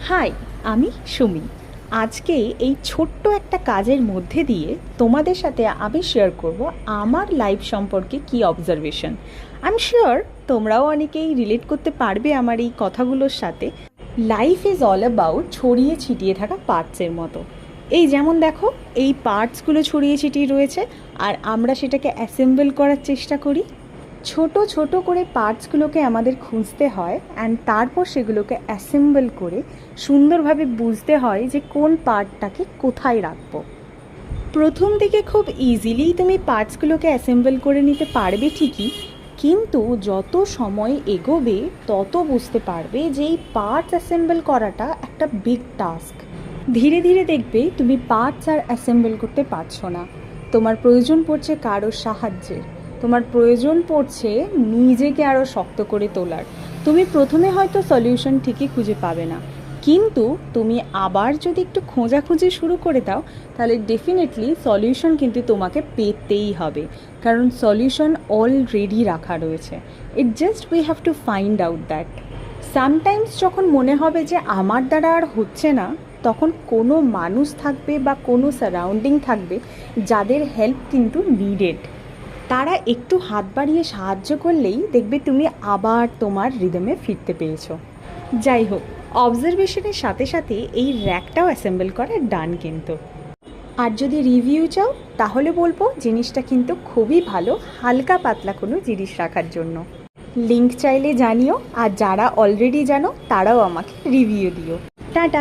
High, আমি সুমি। আজকে এই ছোট্ট একটা কাজের মধ্যে দিয়ে তোমাদের সাথে আমি শেয়ার করব আমার লাইফ সম্পর্কে কি অবজারভেশন। আই এম শিওর তোমরাও অনেকেই রিলেট করতে পারবে আমার এই কথাগুলোর সাথে। লাইফ ইজ অল অ্যাবাউট ছড়িয়ে ছিটিয়ে থাকা পার্টসের মতো। এই যেমন দেখো, এই পার্টসগুলো ছড়িয়ে ছিটিয়ে রয়েছে আর আমরা সেটাকে অ্যাসেম্বল করার চেষ্টা করি। ছোট ছোট করে পার্টসগুলোকে আমাদের খুঁজতে হয় অ্যান্ড তারপর সেগুলোকে অ্যাসেম্বল করে সুন্দরভাবে বুঝতে হয় যে কোন পার্টটাকে কোথায় রাখবো। প্রথম দিকে খুব ইজিলি তুমি পার্টসগুলোকে অ্যাসেম্বল করে নিতে পারবে ঠিকই, কিন্তু যত সময় এগোবে তত বুঝতে পারবে যে এই পার্টস অ্যাসেম্বল করাটা একটা বিগ টাস্ক। ধীরে ধীরে দেখবে তুমি পার্টস আর অ্যাসেম্বল করতে পারছো না। তোমার প্রয়োজন পড়ছে কারোর সাহায্যের, তোমার প্রয়োজন পড়ছে নিজেকে আরও শক্ত করে তোলার। তুমি প্রথমে হয়তো সলিউশন ঠিকই খুঁজে পাবে না, কিন্তু তুমি আবার যদি একটু খোঁজাখুঁজি শুরু করে দাও তাহলে ডেফিনেটলি সলিউশন কিন্তু তোমাকে পেতেই হবে, কারণ সলিউশন অলরেডি রাখা রয়েছে। It just we have to find out that. Sometimes যখন মনে হবে যে আমার দ্বারা আর হচ্ছে না, তখন কোনো মানুষ থাকবে বা কোনো সারাউন্ডিং থাকবে যাদের হেল্প কিন্তু নিডেড। তারা একটু হাত বাড়িয়ে সাহায্য করলেই দেখবে তুমি আবার তোমার রিদমে ফিরতে পেরেছো। যাই হোক, অবজারভেশনের সাথে সাথে এই র্যাকটাও অ্যাসেম্বল করা ডান কিন্তু। আর যদি রিভিউ চাও তাহলে বলবো জিনিসটা কিন্তু খুবই ভালো, হালকা পাতলা কোনো জিনিস রাখার জন্য। লিংক চাইলে জানিও, আর যারা অলরেডি জানো তারাও আমাকে রিভিউ দিও। টাটা।